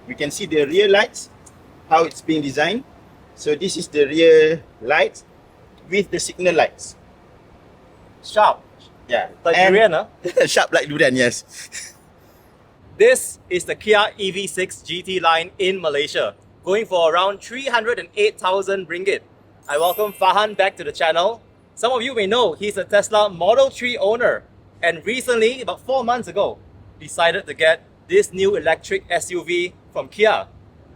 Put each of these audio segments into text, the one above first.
We can see the rear lights, how it's being designed. So this is the rear lights with the signal lights. Sharp. Yeah. Like And durian, huh? sharp like durian, yes. This is the Kia EV6 GT line in Malaysia, going for around 308,000 ringgit. I welcome Fahan back to the channel. Some of you may know he's a Tesla Model 3 owner, and recently, about 4 months ago, decided to get this new electric SUV from Kia.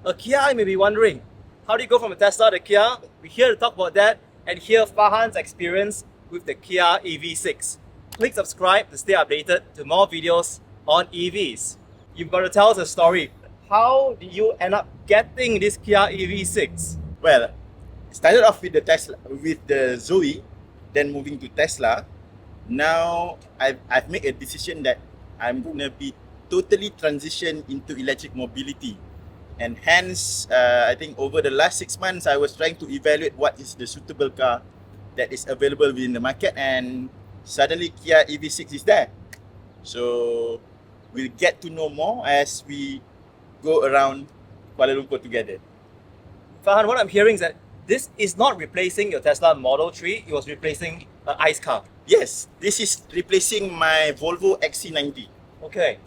A Kia, you may be wondering, how do you go from a Tesla to Kia? We're here to talk about that and hear Fahan's experience with the Kia EV6. Click subscribe to stay updated to more videos on EVs. You've got to tell us a story. How did you end up getting this Kia EV6? Well, started off with the Tesla, with the Zoe, then moving to Tesla. Now I've made a decision that I'm gonna be totally transition into electric mobility, and hence I think over the last 6 months I was trying to evaluate what is the suitable car that is available within the market, and suddenly Kia EV6 is there. So we'll get to know more as we go around Kuala Lumpur together. Fahan, what I'm hearing is that this is not replacing your Tesla Model 3, it was replacing an ICE car. Yes, this is replacing my Volvo XC90. Okay.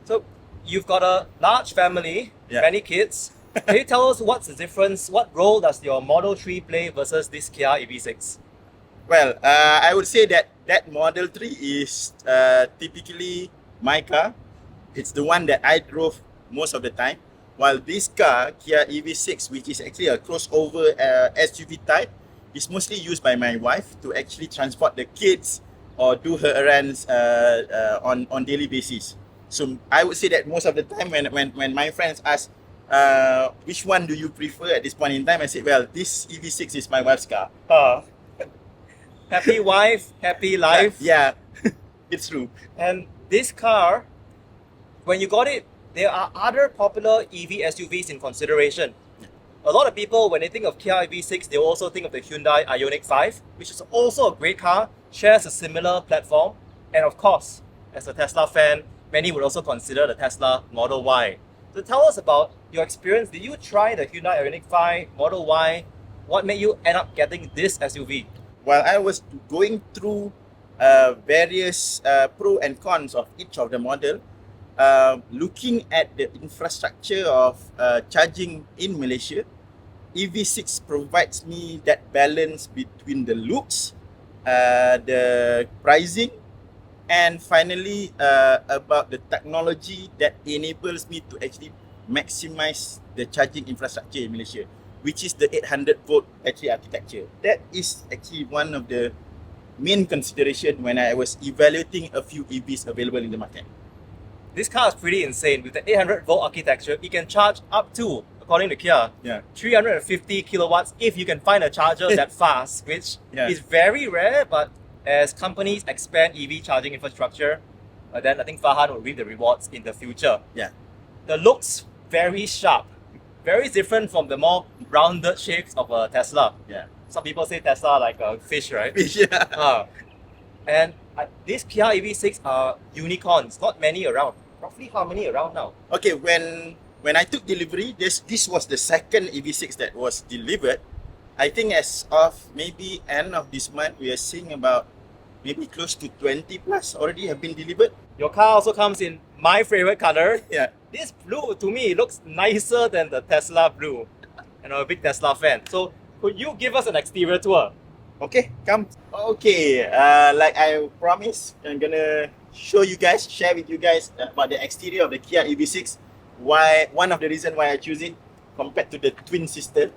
So you've got a large family, Yeah. many kids. Can you tell us what's the difference? What role does your Model 3 play versus this Kia EV6? Well, I would say that Model 3 is typically my car. It's the one that I drove most of the time. While this car, Kia EV6, which is actually a crossover SUV type, is mostly used by my wife to actually transport the kids or do her errands on daily basis. So I would say that most of the time when my friends ask, which one do you prefer at this point in time, I said, well, this EV6 is my wife's car. Happy wife, happy life. Yeah, it's true. And this car, when you got it, there are other popular EV SUVs in consideration. A lot of people, when they think of Kia EV6, they also think of the Hyundai Ioniq 5, which is also a great car, shares a similar platform. And of course, as a Tesla fan, many would also consider the Tesla Model Y. So tell us about your experience. Did you try the Hyundai Ioniq 5, Model Y? What made you end up getting this SUV? While I was going through various pro and cons of each of the model, looking at the infrastructure of charging in Malaysia, EV6 provides me that balance between the looks, the pricing, and finally about the technology that enables me to actually maximize the charging infrastructure in Malaysia, which is the 800 volt battery architecture. That is actually one of the main consideration when I was evaluating a few EVs available in the market. This car is pretty insane. With the 800 volt architecture, it can charge up to, according to Kia, 350 kilowatts if you can find a charger that fast, which is very rare, but as companies expand EV charging infrastructure, then I think Fahan will reap the rewards in the future. Yeah. The looks very sharp, very different from the more rounded shapes of a Tesla. Yeah. Some people say Tesla like a fish, right? Yeah. And these Kia EV6 are unicorns, not many around. Roughly how many around now? Okay, when I took delivery, this was the second EV6 that was delivered. I think as of maybe end of this month, we are seeing about maybe close to 20 plus already have been delivered. Your car also comes in my favorite color. Yeah. This blue, to me, looks nicer than the Tesla blue. And I'm a big Tesla fan. So could you give us an exterior tour? Okay, come. Okay, like I promised, I'm gonna share with you guys about the exterior of the Kia EV6. One of the reasons why I choose it compared to the twin sister.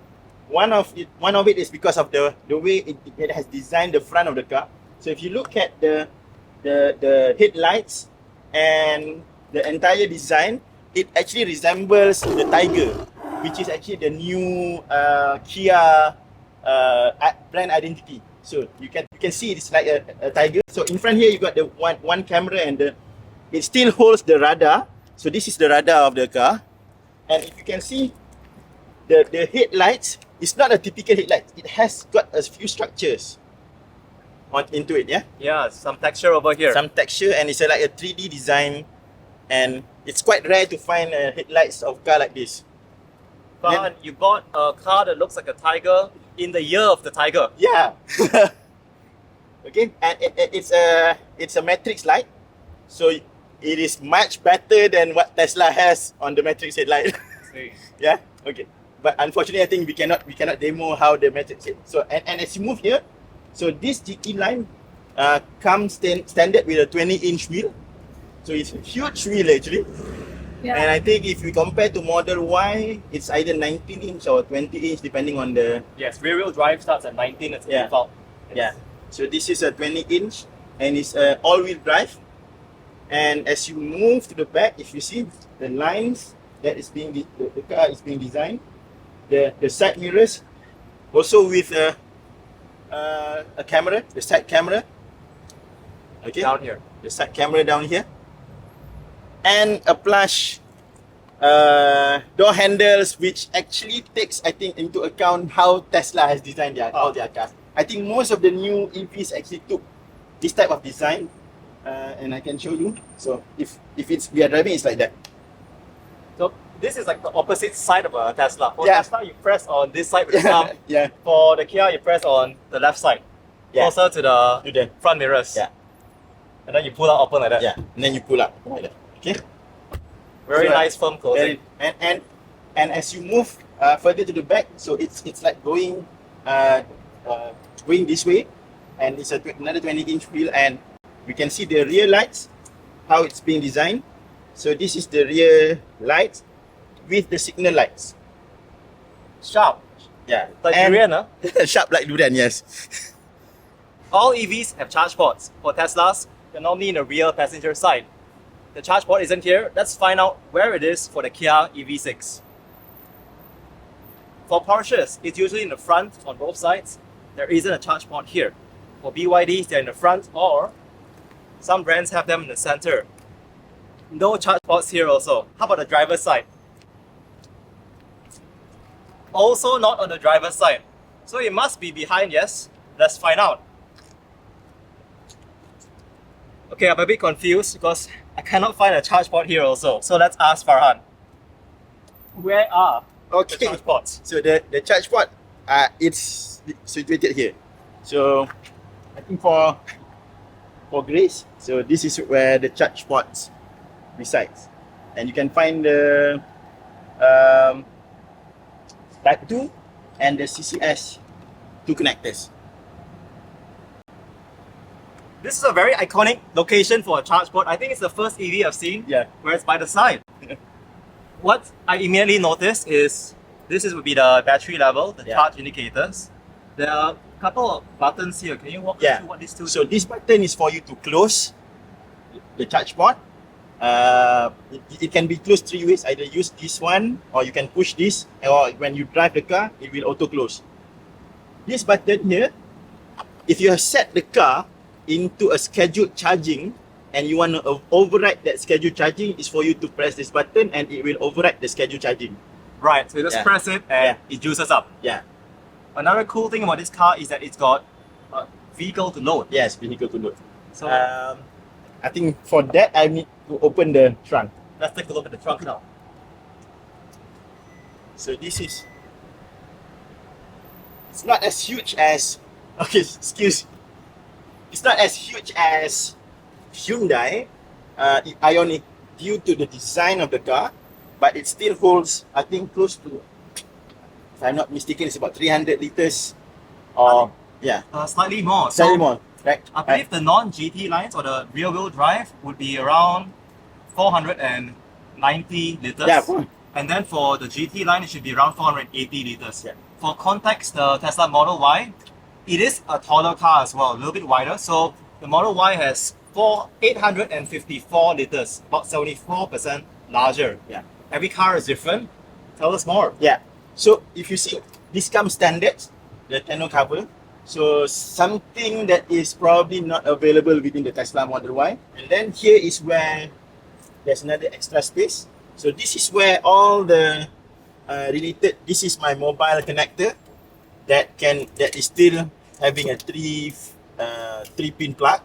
One of it is because of the way it has designed the front of the car. So if you look at the headlights and the entire design, it actually resembles the Tiger, which is actually the new Kia brand identity. So you can see it's like a Tiger. So in front here you got the one camera, and it still holds the radar. So this is the radar of the car, and if you can see the headlights, it's not a typical headlight. It has got a few structures into it. Yeah, some texture over here. some texture, and it's like a 3D design, and It's quite rare to find headlights of car like this. Farhan, you bought a car that looks like a tiger in the year of the tiger. Yeah. Okay, and it's a matrix light, so it is much better than what Tesla has on the matrix headlight. Yeah. Okay. But unfortunately, I think we cannot demo how the matrix is. So and as you move here, so this GT line comes standard with a 20-inch wheel. So it's a huge wheel actually. Yeah. And I think if we compare to Model Y, it's either 19-inch or 20-inch depending on the... Yes, rear-wheel drive starts at 19 as Yeah. default. Yeah. So this is a 20-inch and it's all-wheel drive. And as you move to the back, if you see the lines that is being the car is being designed, the side mirrors, also with a camera, the side camera. Okay. Down here. The side camera down here, and a plush door handles, which actually takes, I think, into account how Tesla has designed all their cars. I think most of the new EVs actually took this type of design, and I can show you. So if we are driving, it's like that. So this is like the opposite side of a Tesla. For Yeah. Tesla, you press on this side with the thumb. Yeah. For the Kia, you press on the left side, Yeah. closer to the To the front mirrors. Yeah. And then you pull out open like that. yeah, and then you pull up like that. Okay. Very So, nice firm closing. And as you move further to the back, so it's like going this way, and it's another 20-inch wheel, and we can see the rear lights, how it's being designed. So this is the rear lights with the signal lights. Sharp. Yeah, Like and Daren, huh? sharp like Durian, yes. All EVs have charge ports. For Teslas, they're normally in the rear passenger side. The charge port isn't here. Let's find out where it is for the Kia EV6. For Porsches, it's usually in the front on both sides. There isn't a charge port here. For BYDs, they're in the front, or some brands have them in the center. No charge ports here also. How about the driver's side? Also not on the driver's side. So it must be behind, yes? Let's find out. Okay, I'm a bit confused because I cannot find a charge port here also. So let's ask Farhan. Where are the Okay. charge ports? So the charge port, it's situated here. So I think for Grace, so this is where the charge ports resides, and you can find the Type 2 and the CCS 2 connectors. This is a very iconic location for a charge port. I think it's the first EV I've seen Yeah. where it's by the side. What I immediately noticed is this would be the battery level, the Yeah. charge indicators. There are a couple of buttons here. Can you walk me Yeah. through what these two So do? this button is for you to close the charge port. It can be closed three ways. Either use this one, or you can push this, or when you drive the car, it will auto close. This button here, if you have set the car into a scheduled charging and you want to override that scheduled charging, is for you to press this button and it will override the scheduled charging. Right, so you just Yeah. press it and it juices up. Yeah. Another cool thing about this car is that it's got a vehicle to load. Yes, vehicle to load. So I think for that I need to open the trunk. let's take a look at the trunk now. So this is, it's not as huge as, okay, excuse, it's not as huge as Hyundai Ioniq due to the design of the car, but it still holds, I think, close to, if I'm not mistaken, it's about 300 liters, or yeah, Slightly more. slightly So more, right? I believe the non-GT lines or the rear-wheel drive would be around 490 liters. Yeah, And then for the GT line, it should be around 480 liters. Yeah. For context, the Tesla Model Y, it is a taller car as well, a little bit wider. So the Model Y has 854 liters, about 74% larger. Yeah. Every car is different. Tell us more. Yeah. So if you see, this comes standard, the tonneau cover. So something that is probably not available within the Tesla Model Y. And then here is where there's another extra space. So this is where all the related, this is my mobile connector that is still having a three pin plug.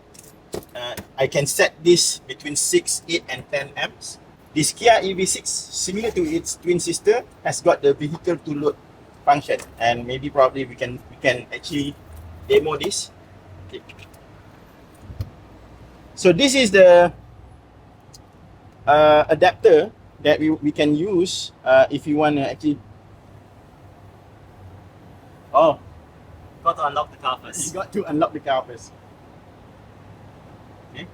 I can set this between 6, 8 and 10 amps. This Kia EV6, similar to its twin sister, has got the vehicle to load function, and maybe probably we can actually demo this. Okay. So this is the adapter that we can use if you want to actually. Oh, Got to unlock the car you first. got to unlock the car first. Okay.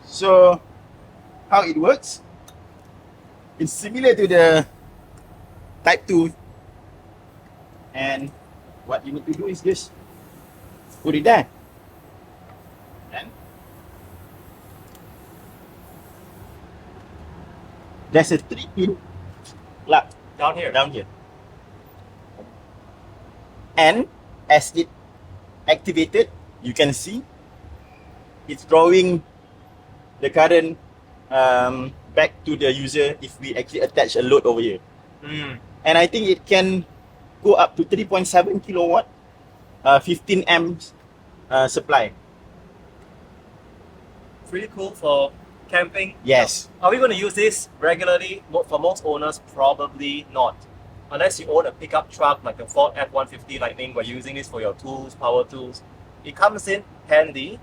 So how it works? It's similar to the Type 2, and what you need to do is just put it there. And there's a 3-pin plug Down here. down here. And as it activated, you can see it's drawing the current back to the user if we actually attach a load over here. And I think it can go up to 3.7 kilowatt, 15 amps supply. Pretty cool for camping. Yes. Are we going to use this regularly? For most owners, probably not. Unless you own a pickup truck like a Ford F-150 Lightning, we're using this for your tools, power tools. It comes in handy.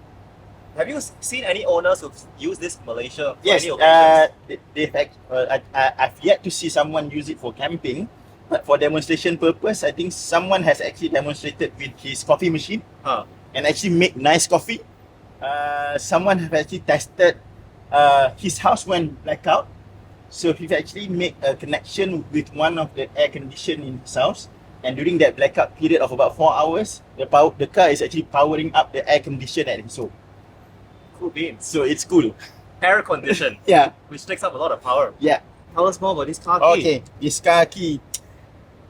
Have you seen any owners who've used this in Malaysia? For Yes. any occasions? I've yet to see someone use it for camping, but for demonstration purpose, I think someone has actually demonstrated with his coffee machine Huh. and actually make nice coffee. Someone have actually tested his house went blackout, so he actually make a connection with one of the air condition in his house, and during that blackout period of about 4 hours, the car is actually powering up the air condition at his home. Cool beans. So it's cool. Air condition, Yeah, which takes up a lot of power. yeah. Tell us more about this car key. Okay, this car key,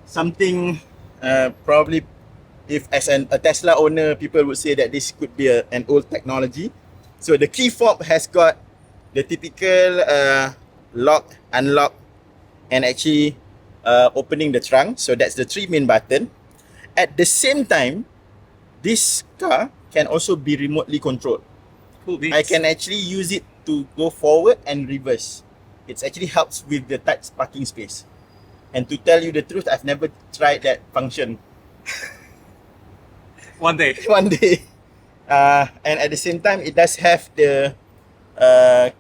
something probably, if as a Tesla owner, people would say that this could be an old technology. So the key fob has got the typical lock, unlock, and actually opening the trunk. So that's the 3 main button. At the same time, this car can also be remotely controlled. Cool beans. I can actually use it to go forward and reverse. It actually helps with the tight parking space. And to tell you the truth, I've never tried that function. One day. One day. And at the same time, it does have the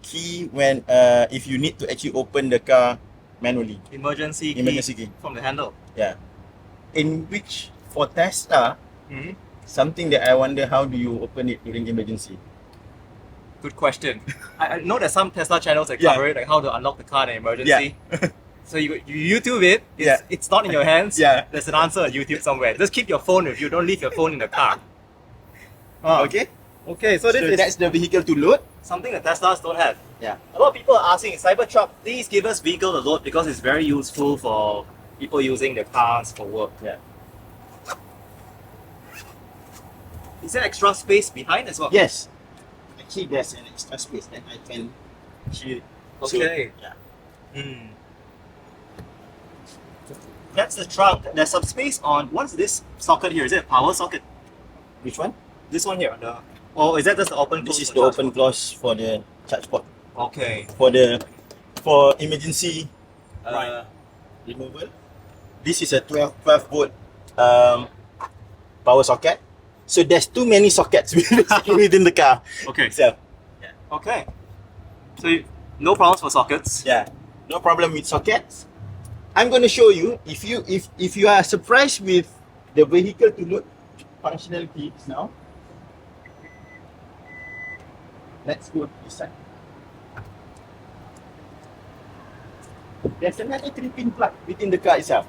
key when if you need to actually open the car manually. Emergency Emergency key. from the handle. Yeah. In which, for Tesla, something that I wonder, how do you open it during emergency? Good question. I know that some Tesla channels that Yeah. cover it, like how to unlock the car in an emergency. Yeah. So you YouTube it. Yeah. It's not in your hands. Yeah. There's an answer on YouTube somewhere. Just keep your phone with you. Don't leave your phone in the car. Okay? Okay. So So this is that's the vehicle to load. something that Teslas don't have. Yeah. A lot of people are asking, Cybertruck, please give us vehicle to load because it's very useful for people using their cars for work. Yeah. Is there extra space behind as well? Yes. Actually, there's an extra space that I can actually. Okay. Yeah. Hmm. That's the trunk. There's some space on. What's this socket here? Is it a power socket? Which one? This one here. Or is that just the open? This is close the for open charge close for the charge port. port? Okay. For emergency Right. removal. This is a 12 volt power socket. So there's too many sockets within the car Okay. itself. Okay. So no problems for sockets. Yeah, no problem with sockets. I'm going to show you if you are surprised with the vehicle to load functionalities now. Let's go to this side. There's another 3-pin plug within the car itself.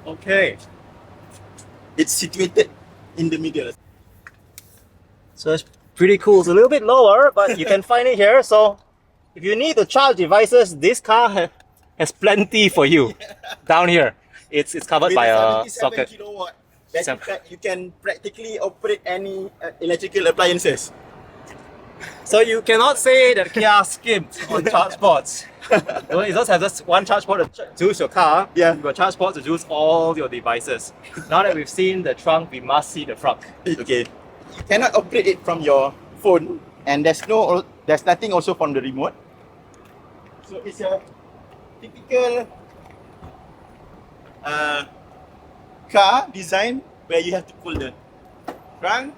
Okay. It's situated in the middle. So it's pretty cool. It's a little bit lower, but you can find it here. So if you need to charge devices, this car has plenty for you. Down here, it's covered With by a 77 socket. kilowatt, that Seven. you can practically operate any electrical appliances. So you cannot say that Kia skimped on charge ports. It does have just one charge port to juice your car. Yeah. You've got charge ports to juice all your devices. Now that we've seen the trunk, we must see the front. Okay, you cannot operate it from your phone, and there's nothing also from the remote. So it's a typical car design where you have to pull the trunk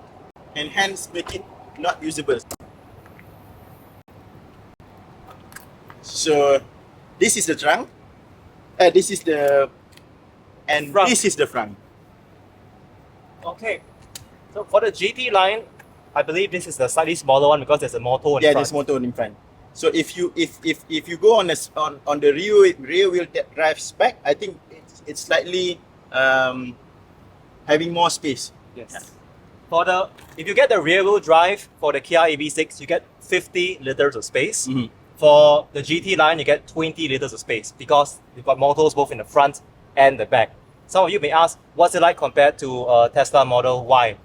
and hence make it not usable. So this is the trunk, this is the, and Front. this is the front. Okay. So for the GT line, I believe this is the slightly smaller one because there's a motor in Yeah, front. there's motor in front. So if you go on the rear wheel drive spec, I think it's slightly having more space. Yes. Yeah. If you get the rear wheel drive for the Kia EV6, you get 50 liters of space. Mhm. For the GT line, you get 20 liters of space because you've got motors both in the front and the back. Some of you may ask, what's it like compared to Tesla Model Y?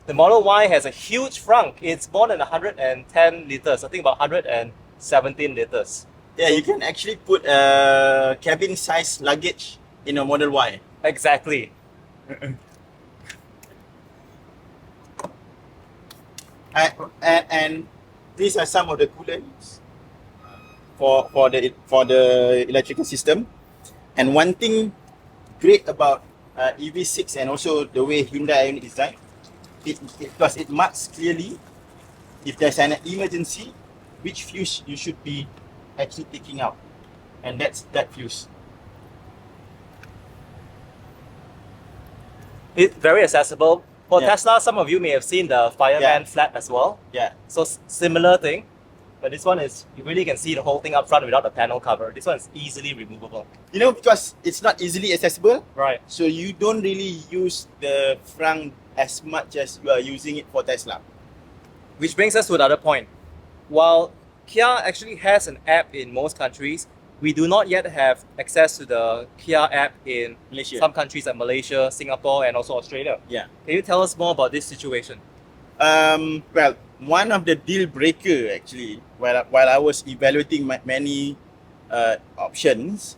The Model Y has a huge frunk. It's more than 110 liters. I think about 117 liters. Yeah, you can actually put cabin size luggage in a Model Y. Exactly. And these are some of the coolants for the electrical system. And one thing great about EV6 and also the way Hyundai Ioniq design, because it marks clearly if there's an emergency, which fuse you should be actually taking out, and that's that fuse. It's very accessible. For Yeah. Tesla, some of you may have seen the Fireman flap as well. Yeah, So similar thing, but this one is, you really can see the whole thing up front without the panel cover. This one is easily removable. you know, because it's not easily accessible, Right. so you don't really use the front as much as you are using it for Tesla. Which brings us to another point. While Kia actually has an app in most countries, we do not yet have access to the Kia app in Malaysia. some countries like Malaysia, Singapore, and also Australia. Yeah. Can you tell us more about this situation? Well, one of the deal breaker actually, while I was evaluating many options,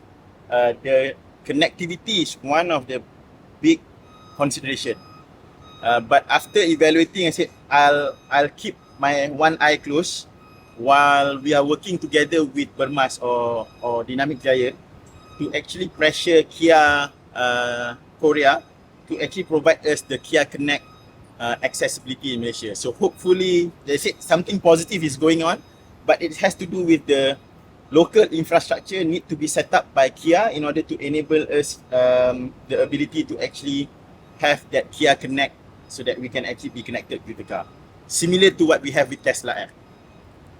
the connectivity is one of the big consideration. But after evaluating, I said I'll keep my one eye closed while we are working together with Bermas or Dynamic Giant to actually pressure Kia Korea to actually provide us the Kia Connect accessibility in Malaysia. So hopefully, they said something positive is going on, but it has to do with the local infrastructure need to be set up by Kia in order to enable us the ability to actually have that Kia Connect so that we can actually be connected with the car. Similar to what we have with Tesla app.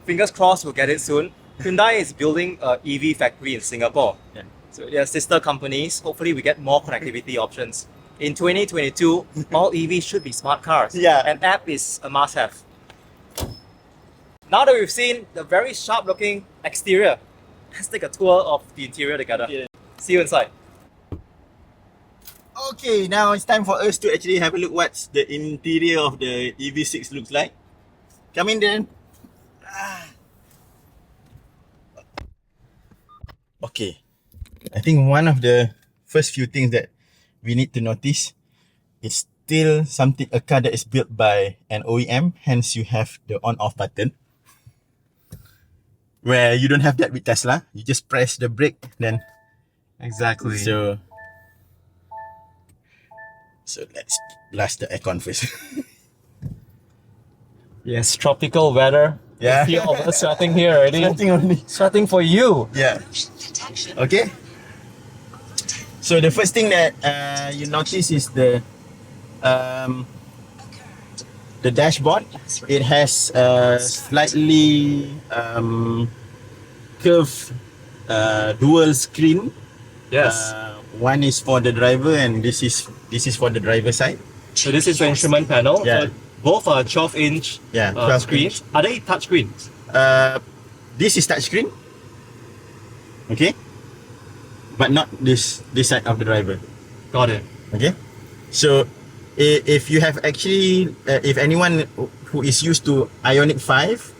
Fingers crossed we'll get it soon. Hyundai is building an EV factory in Singapore. Yeah. So they are sister companies. Hopefully we get more connectivity options. In 2022, all EVs should be smart cars. Yeah. An app is a must-have. Now that we've seen the very sharp-looking exterior, let's take a tour of the interior together. Yeah. See you inside. Okay, now it's time for us to actually have a look what's the interior of the EV6 looks like. Come in, Daren. Okay, I think one of the first few things that we need to notice is still a car that is built by an OEM, hence you have the on-off button. Where you don't have that with Tesla, you just press the brake, then Exactly. So let's blast the aircon first. Yes, tropical weather. Yeah. A few of us sweating here already. Nothing only. Sweating for you. Yeah. Okay. So the first thing that you notice is the dashboard. It has slightly curved dual screen. Yes. One is for the driver and this is for the driver side. So this is the instrument panel. Yeah. So both are 12-inch 12 screens. Are they touch screens? This is touchscreen. Okay. But not this side of the driver. Got it. Okay. So if you have actually, if anyone who is used to Ioniq 5,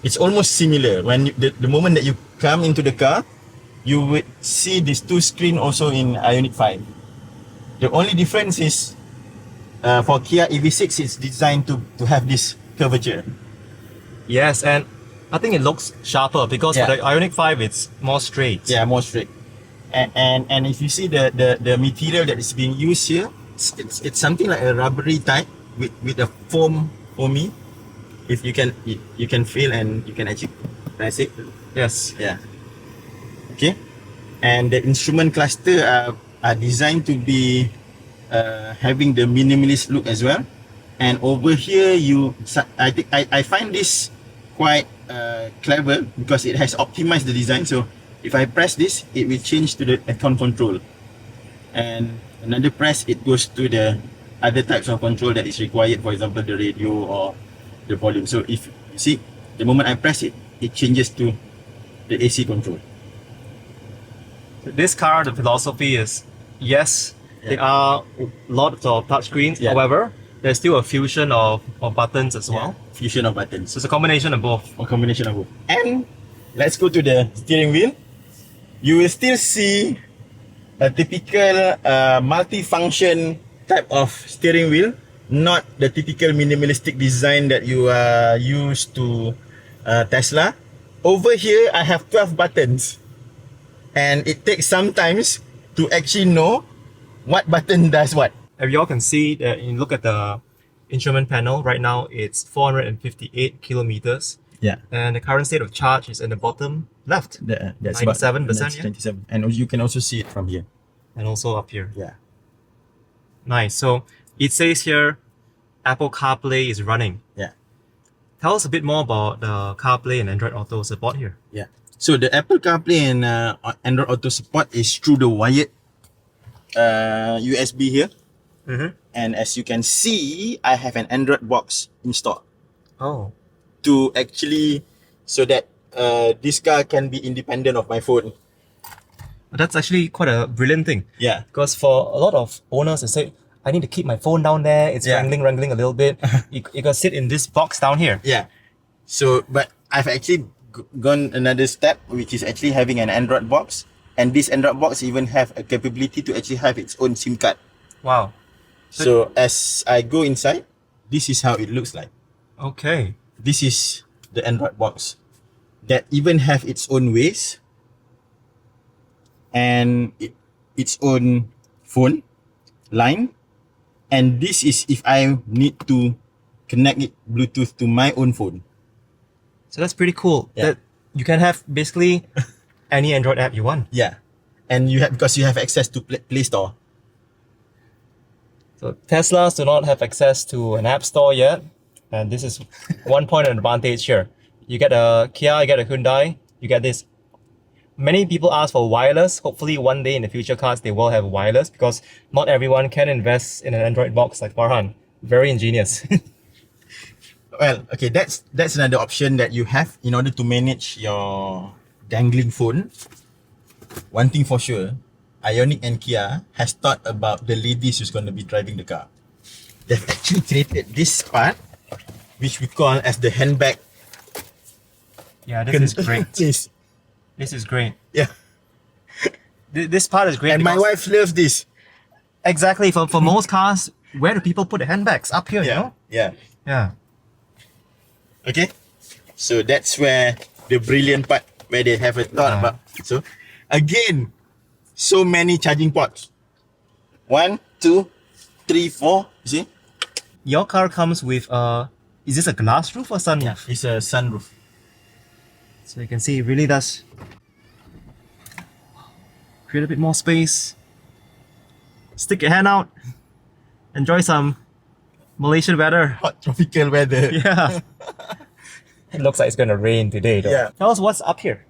it's almost similar. When the moment that you come into the car, you would see these two screens also in Ioniq 5. The only difference is for Kia EV6, it's designed to have this curvature. Yes, and I think it looks sharper because Yeah. for the Ioniq 5 it's more straight. Yeah, more straight. And if you see the material that is being used here, it's something like a rubbery type with a foamy. If you can feel and you can actually press it. Yes. Yeah. Okay. And the instrument cluster are designed to be having the minimalist look as well. And over here, I find this quite clever because it has optimized the design. So if I press this, it will change to the aircon control, and another press, it goes to the other types of control that is required. For example, the radio or the volume. So if you see, the moment I press it, it changes to the AC control. This car, the philosophy is, yes, there are lots of touchscreens. Yeah. However, there's still a fusion of buttons as well. Fusion of buttons. So it's a combination of both. A combination of both. And let's go to the steering wheel. You will still see a typical multi-function type of steering wheel, not the typical minimalistic design that you are used to Tesla. Over here, I have 12 buttons, and it takes some time to actually know what button does what. If y'all can see, that you look at the instrument panel right now, it's 458 kilometers. Yeah. And the current state of charge is in the bottom left. That's 97%, yeah? 97. And you can also see it from here. And also up here. Yeah. Nice. So it says here, Apple CarPlay is running. Yeah. Tell us a bit more about the CarPlay and Android Auto support here. Yeah. So the Apple CarPlay and Android Auto support is through the wired USB here. Mm-hmm. And as you can see, I have an Android box installed Oh. to actually, so that this car can be independent of my phone. That's actually quite a brilliant thing. Yeah. Because for a lot of owners, they say, I need to keep my phone down there. It's Yeah. wrangling a little bit. You can sit in this box down here. Yeah. So, but I've actually gone another step, which is actually having an Android box. And this Android box even have a capability to actually have its own SIM card. Wow. So as I go inside, this is how it looks like. Okay. This is the Android box that even have its own ways and its own phone line. And this is if I need to connect it Bluetooth to my own phone. So that's pretty cool. Yeah. That you can have basically any Android app you want. Yeah. And you have, because you have access to Play Store. So Teslas do not have access to an app store yet. And this is one point of advantage here. You get a Kia, you get a Hyundai, you get this. Many people ask for wireless. Hopefully one day in the future cars, they will have wireless because not everyone can invest in an Android box like Farhan. Very ingenious. Well, okay, that's another option that you have in order to manage your dangling phone. One thing for sure, Ioniq and Kia has thought about the ladies who's going to be driving the car. They've actually created this part, which we call as the handbag. Yeah, this is great. This. This is great. Yeah. This part is great. And my because- wife loves this. Exactly. For most cars, where do people put the handbags? Up here, you know? Yeah. Yeah. Okay. So that's where the brilliant part, where they have a thought about. So again, so many charging ports. 1, 2, 3, 4. You see? Your car comes with is this a glass roof or sunroof? Yeah. It's a sunroof. So you can see it really does create a bit more space. Stick your hand out. Enjoy some Malaysian weather. Hot tropical weather. Yeah. It looks like it's gonna rain today though. Yeah. Tell us what's up here.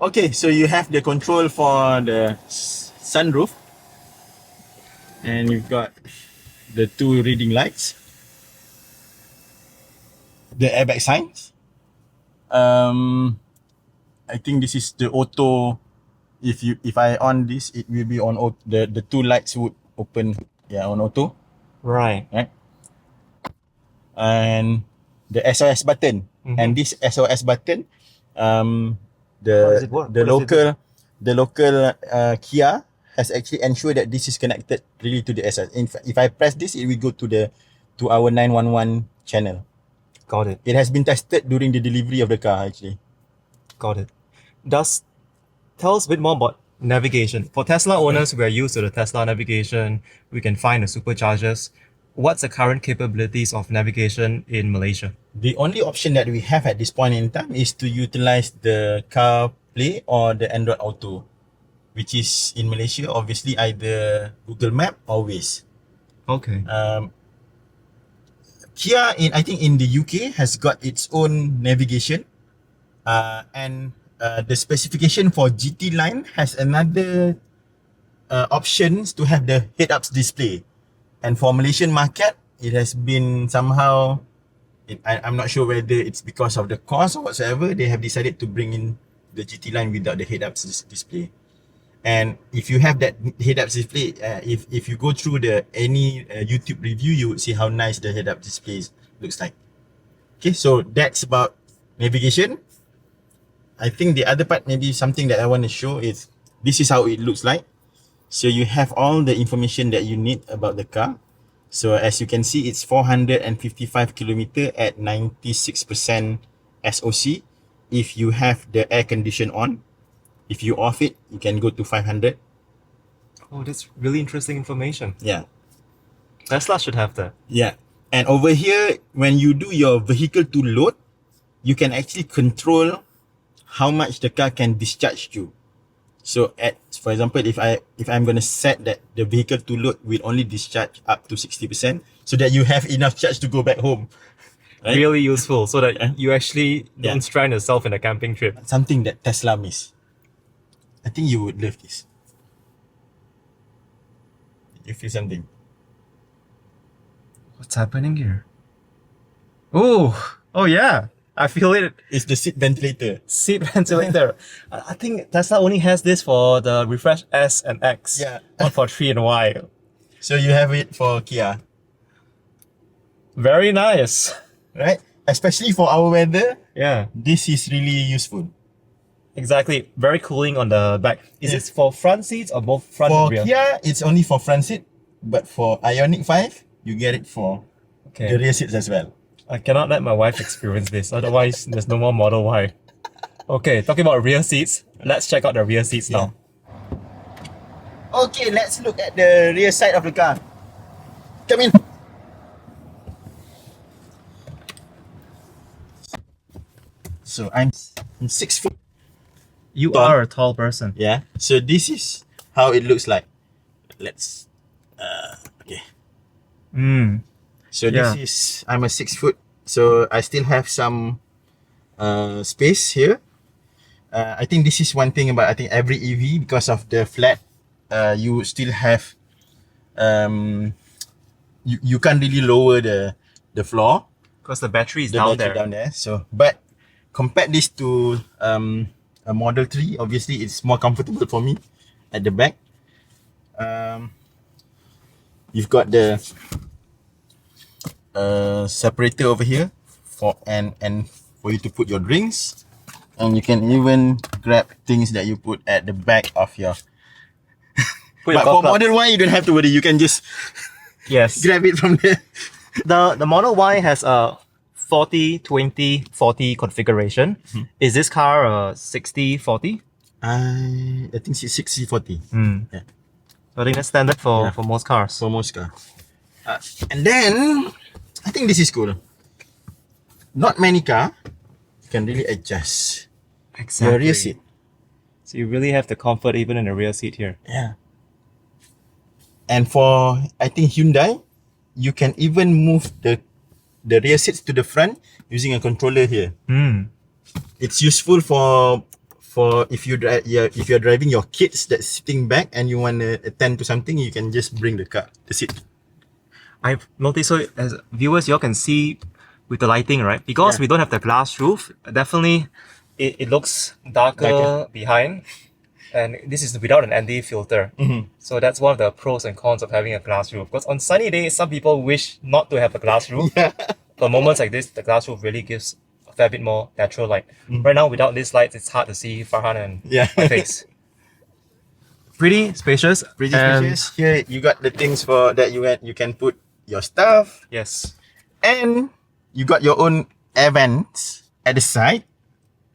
Okay, so you have the control for the sunroof. And you've got the 2 reading lights. The airbag signs. I think this is the auto. If I on this, it will be on auto. The 2 lights would open, on auto, Right. right? And the SOS button. And this SOS button, does it work? the What does it local Kia has actually ensured that this is connected really to the SOS. In fact, if I press this, it will go to our 911 channel. Got it. It has been tested during the delivery of the car actually. Got it. Tell us a bit more about navigation. For Tesla owners, we are used to the Tesla navigation. We can find the superchargers. What's the current capabilities of navigation in Malaysia? The only option that we have at this point in time is to utilize the CarPlay or the Android Auto, which is in Malaysia obviously either Google Map or Waze. Okay. Kia I think in the UK has got its own navigation, and the specification for GT line has another options to have the head-ups display, and for Malaysian market it has been somehow, I'm not sure whether it's because of the cost or whatsoever, they have decided to bring in the GT line without the head-ups display. And if you have that head-up display, if you go through any YouTube review, you would see how nice the head-up display looks like. Okay, so that's about navigation. I think the other part, maybe something that I want to show is, this is how it looks like. So you have all the information that you need about the car. So as you can see, it's 455 kilometer at 96% SOC. If you have the air condition on, if you off it, you can go to 500. Oh, that's really interesting information. Yeah. Tesla should have that. Yeah. And over here, when you do your vehicle to load, you can actually control how much the car can discharge you. So for example, if I'm going to set that the vehicle to load will only discharge up to 60%, so that you have enough charge to go back home. Right? Really useful, so that you actually don't strand yourself in a camping trip. Something that Tesla miss. I think you would love this. You feel something? What's happening here? Oh yeah. I feel it. It's the seat ventilator. Seat ventilator. I think Tesla only has this for the Refresh S and X. Yeah. Not for 3 and Y. So you have it for Kia. Very nice. Right? Especially for our weather. Yeah. This is really useful. Exactly. Very cooling on the back. Is it for front seats or both front and rear? For Kia, it's only for front seat. But for Ioniq 5, you get it for the rear seats as well. I cannot let my wife experience this, otherwise there's no more Model Y. Okay, talking about rear seats, let's check out the rear seats now. Okay, let's look at the rear side of the car. Come in. So I'm 6 feet. You tall. are a tall person. Yeah. So this is how it looks like. Let's okay. So this is, I'm a 6 foot, so I still have some space here. I think this is one thing about every EV, because of the flat, you still have you can't really lower the floor because the battery is down down there. So, but compare this to a Model 3, obviously it's more comfortable for me at the back. You've got the separator over here and for you to put your drinks, and you can even grab things that you put at the back of your but for Model Y you don't have to worry, you can just grab it from there. The Model Y has a 40-20-40 configuration. Is this car 60-40? I think it's 60-40. Yeah. So I think that's standard for most cars. For most cars. And then I think this is cool. Not many cars can really adjust your rear seat. So you really have the comfort even in the rear seat here. Yeah. And for I think Hyundai, you can even move the rear seats to the front using a controller here. It's useful for if you're driving your kids that's sitting back and you want to attend to something, you can just bring the seat. I've noticed, so as viewers, you all can see with the lighting, right? Because we don't have the glass roof, definitely it looks darker behind. And this is without an ND filter. So that's one of the pros and cons of having a glass roof. Because on sunny days, some people wish not to have a glass roof. For moments like this, the glass roof really gives a fair bit more natural light. Right now, without these lights, it's hard to see Farhan and my face. Pretty spacious. Here you got the things for that you can put your stuff. Yes. And you got your own air vents at the side.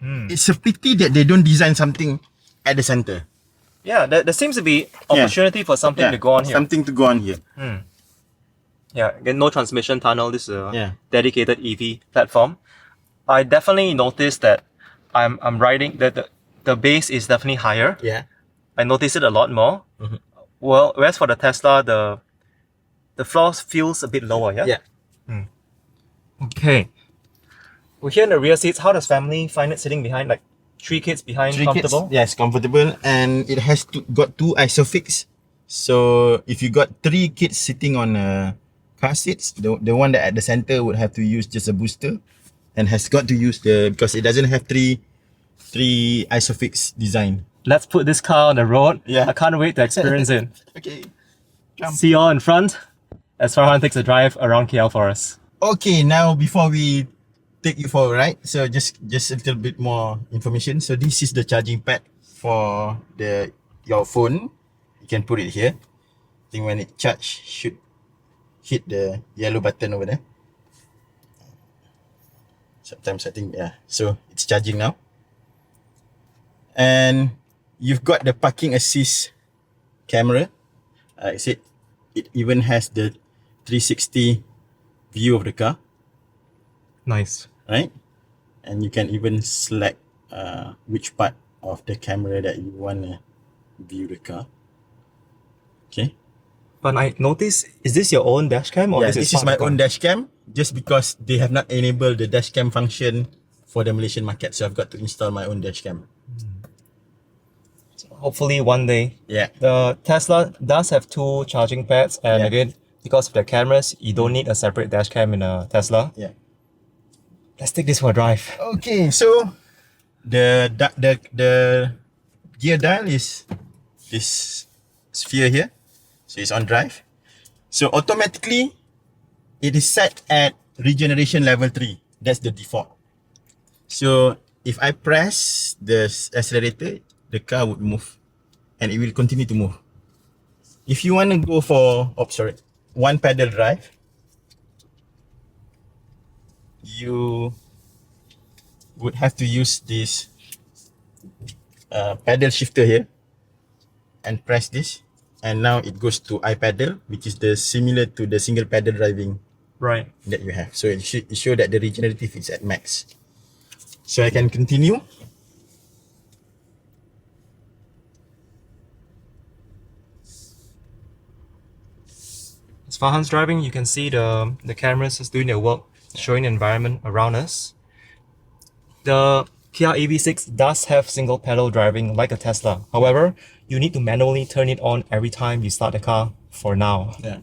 It's a pity that they don't design something at the center. Yeah, there seems to be opportunity for something to go on here. Something to go on here. Yeah, again, no transmission tunnel. This is a Yeah. dedicated EV platform. I definitely noticed that I'm riding that the base is definitely higher. Yeah. I notice it a lot more. Well, whereas for the Tesla, the floor feels a bit lower. Yeah. Okay. We're here in the rear seats. How does family find it sitting behind, like 3 kids behind, comfortable? Kids, yes, comfortable, and it has got 2 isofix. So if you got 3 kids sitting on car seats, the one that at the center would have to use just a booster, and has got to use because it doesn't have three isofix design. Let's put this car on the road. Yeah. I can't wait to experience it. Okay, come. See you all in front as Farhan takes a drive around KL for us. Okay, now before we take you for a ride, so just a little bit more information. So this is the charging pad for your phone. You can put it here. I think when it charge, should hit the yellow button over there. Sometimes I think, yeah. So it's charging now. And you've got the parking assist camera. I said it even has the 360 view of the car. Nice. Right? And you can even select which part of the camera that you want to view the car. Okay. But I noticed, is this your own dash cam? Or Yeah, this is my own dash cam, just because they have not enabled the dash cam function for the Malaysian market. So I've got to install my own dash cam. Hopefully one day. Yeah. The Tesla does have 2 charging pads, and Yeah. again, because of the cameras, you don't need a separate dash cam in a Tesla. Yeah. Let's take this for a drive. Okay, so the gear dial is this sphere here. So it's on drive. So automatically it is set at regeneration level 3. That's the default. So if I press the accelerator, the car would move and it will continue to move. If you want to go for one pedal drive, you would have to use this pedal shifter here and press this, and now it goes to iPedal, which is similar to the single pedal driving Right. that you have. So it show that the regenerative is at max. So I can continue. As Farhan's driving, you can see the cameras is doing their work, showing the environment around us. The Kia EV6 does have single pedal driving like a Tesla. However, you need to manually turn it on every time you start the car for now. Yeah.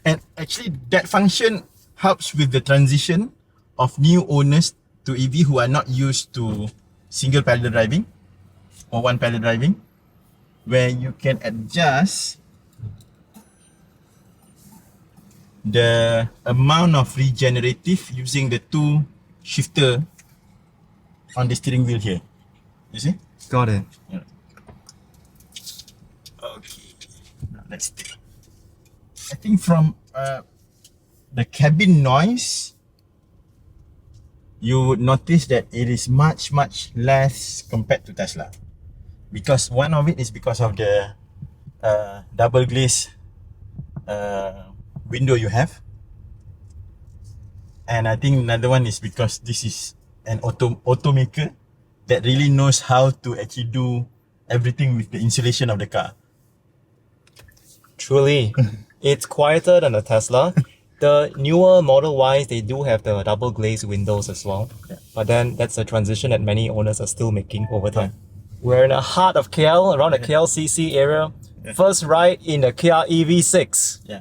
And actually that function helps with the transition of new owners to EV who are not used to single pedal driving or one pedal driving, where you can adjust the amount of regenerative using the 2 shifter on the steering wheel here. You see? Got it. Yeah. Okay. Now let's take. I think from the cabin noise, you would notice that it is much less compared to Tesla, because one of it is because of the double glaze window you have, and I think another one is because this is an automaker that really knows how to actually do everything with the insulation of the car. Truly, it's quieter than the Tesla. The newer Model Ys, they do have the double glazed windows as well. Yeah. But then that's a transition that many owners are still making over time. We're in the heart of KL, around the KLCC area. Yeah. First ride in the Kia EV6. Yeah,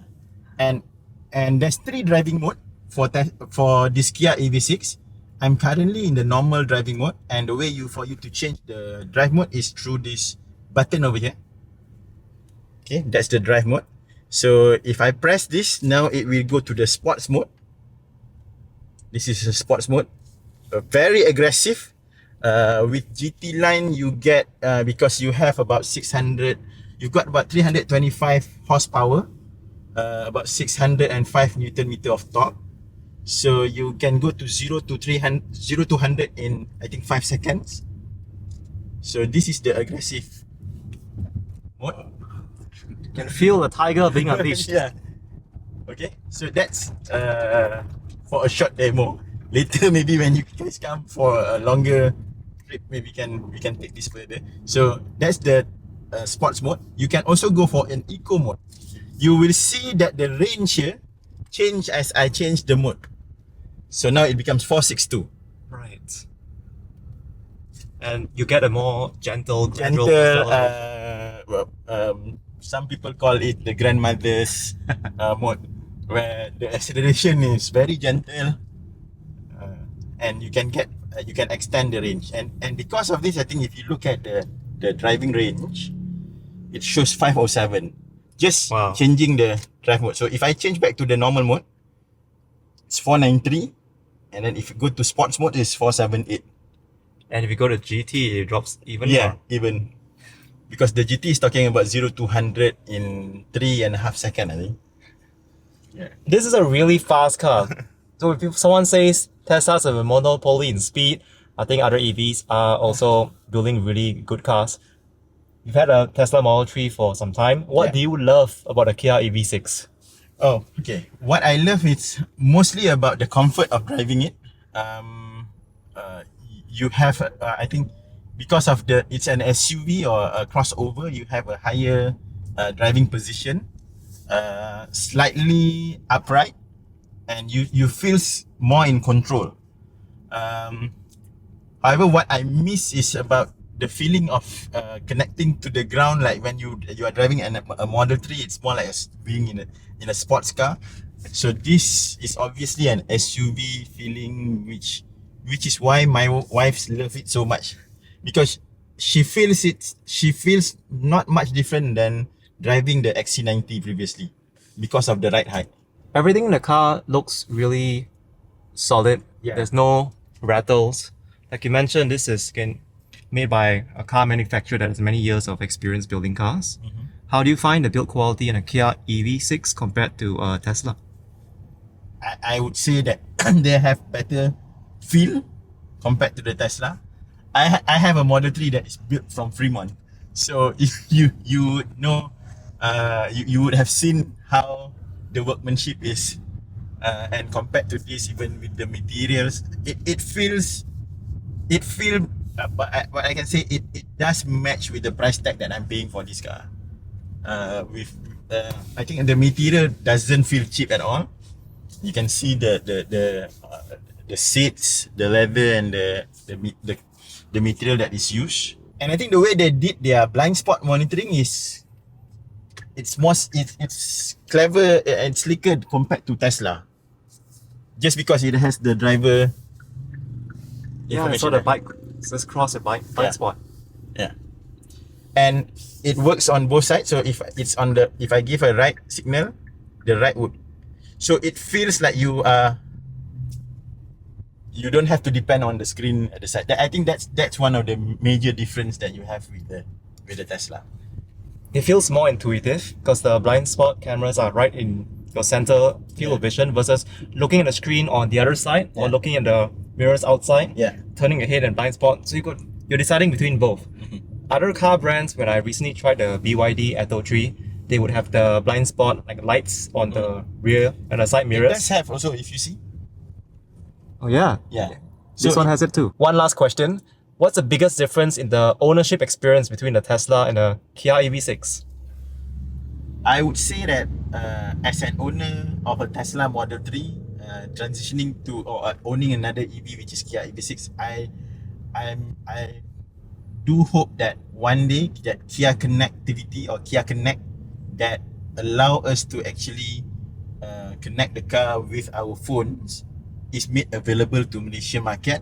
and there's 3 driving mode for this Kia EV6. I'm currently in the normal driving mode, and the way for you to change the drive mode is through this button over here. Okay, that's the drive mode. So if I press this, now it will go to the sports mode. This is a sports mode, very aggressive. With GT line, you get because you have about 600. You've got about 325 horsepower, about 605 Newton meter of torque. So you can go to 0 to 100 in I think 5 seconds. So this is the aggressive mode. You can feel the tiger being unleashed. Yeah. Okay. So that's for a short demo. Later maybe when you guys come for a longer trip, maybe we can take this further. So that's the sports mode. You can also go for an eco mode. You will see that the range here change as I change the mode. So now it becomes 462. Right. And you get a more gentle, Gentle, acceleration. some people call it the grandmother's mode, where the acceleration is very gentle, and you can extend the range. And because of this, I think if you look at the driving range, it shows 507. Just Wow. changing the drive mode. So if I change back to the normal mode, it's 493, and then if you go to sports mode, it's 478. And if you go to GT, it drops even Yeah, more. even because the GT is talking about 0 to 100 in 3.5 seconds, I think. Yeah. This is a really fast car. So if someone says Tesla's a monopoly in speed, I think other EVs are also building really good cars. You've had a Tesla Model 3 for some time. What Yeah. do you love about the Kia EV6? Oh, okay. What I love is mostly about the comfort of driving it. You have, I think, because of it's an SUV or a crossover, you have a higher driving position, slightly upright, and you feel more in control. However, what I miss is about the feeling of connecting to the ground. Like when you are driving a Model 3, it's more like being in a sports car. So this is obviously an SUV feeling, which is why my wife loves it so much, because she feels not much different than driving the XC90 previously because of the ride height. Everything in the car looks really solid. Yeah. There's no rattles. Like you mentioned, this is made by a car manufacturer that has many years of experience building cars. Mm-hmm. How do you find the build quality in a Kia EV6 compared to Tesla? I would say that they have better feel compared to the Tesla. I have a Model 3 that is built from Fremont, so if you would know, you would have seen how the workmanship is, and compared to this, even with the materials, it feels, but I can say it does match with the price tag that I'm paying for this car. I think the material doesn't feel cheap at all. You can see the seats, the leather, and the material that is used. And I think the way they did their blind spot monitoring is it's clever and slicker compared to Tesla. Just because it has the driver Yeah, I saw the bike. Just cross the blind Yeah. spot. Yeah. And it works on both sides. So if I give a right signal, the right would. So it feels like you don't have to depend on the screen at the side. I think that's one of the major difference that you have with the Tesla. It feels more intuitive because the blind spot cameras are right in your center field of vision versus looking at the screen on the other side or Yeah. looking at the mirrors outside, Yeah. turning your head and blind spot. So you're deciding between both. Other car brands, when I recently tried the BYD Atto 3, they would have the blind spot like lights on the rear and the side It mirrors. does have also, if you see. Oh yeah. Yeah. This one has it too. One last question. What's the biggest difference in the ownership experience between the Tesla and the Kia EV6? I would say that as an owner of a Tesla Model 3, transitioning to or owning another EV, which is Kia EV6, I do hope that one day that Kia connectivity or Kia Connect that allow us to actually connect the car with our phones is made available to Malaysia market,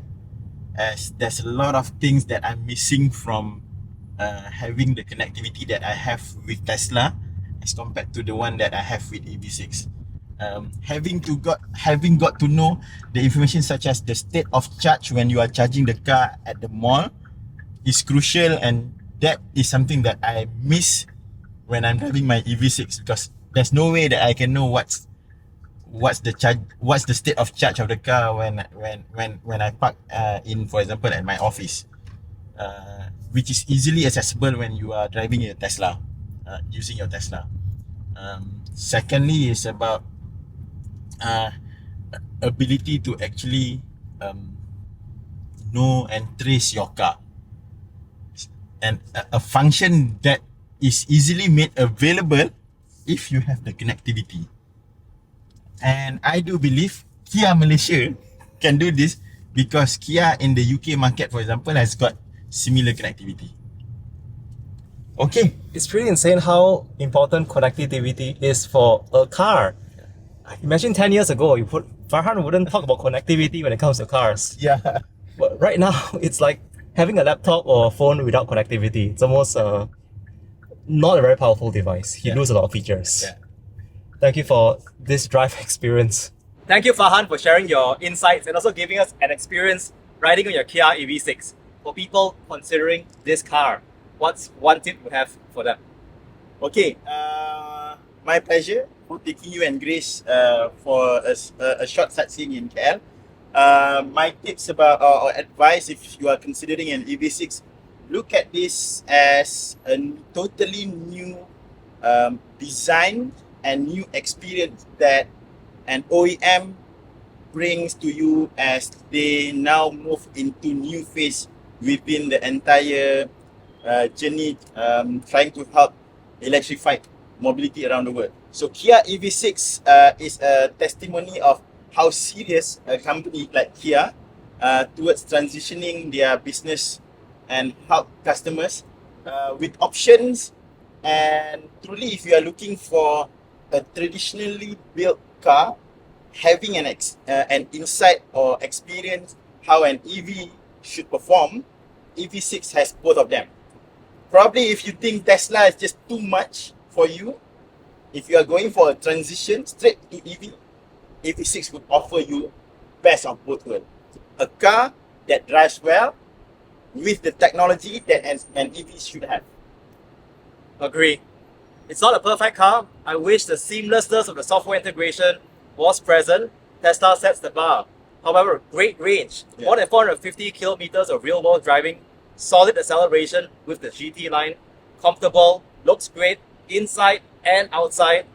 as there's a lot of things that I'm missing from having the connectivity that I have with Tesla as compared to the one that I have with EV6. Having got to know the information such as the state of charge when you are charging the car at the mall is crucial, and that is something that I miss when I'm driving my EV6, because there's no way that I can know what's the charge, what's the state of charge of the car when I park in, for example, at my office, which is easily accessible when you are driving a Tesla, using your Tesla. Secondly is about ability to actually know and trace your car, and a function that is easily made available if you have the connectivity. And I do believe Kia Malaysia can do this because Kia in the UK market, for example, has got similar connectivity. Okay. It's pretty insane how important connectivity is for a car. Imagine 10 years ago, Farhan wouldn't talk about connectivity when it comes to cars. Yeah. But right now, it's like having a laptop or a phone without connectivity. It's almost not a very powerful device. You lose a lot of features. Yeah. Thank you for this drive experience. Thank you, Farhan, for sharing your insights and also giving us an experience riding on your Kia EV6. For people considering this car, what's one tip you have for them? Okay. My pleasure for taking you and Grace for a short sightseeing in KL. My tips about or advice if you are considering an EV6, look at this as a totally new design and new experience that an OEM brings to you as they now move into new phase within the entire journey, trying to help electrify mobility around the world. So Kia EV6 is a testimony of how serious a company like Kia towards transitioning their business and help customers with options. And truly, if you are looking for a traditionally built car, having an insight or experience how an EV should perform, EV6 has both of them. Probably if you think Tesla is just too much for you, if you are going for a transition straight to EV, EV6 would offer you best of both worlds. A car that drives well with the technology that an EV should have. Agree. It's not a perfect car. I wish the seamlessness of the software integration was present. Tesla sets the bar. However, great range. Yeah. More than 450 kilometers of real-world driving, solid acceleration with the GT line, comfortable, looks great inside and outside.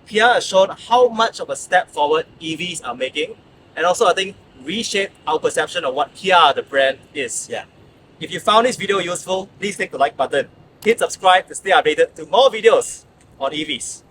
Kia has shown how much of a step forward EVs are making, and also I think reshaped our perception of what Kia the brand is. Yeah. If you found this video useful, please click the like button. Hit subscribe to stay updated to more videos on EVs.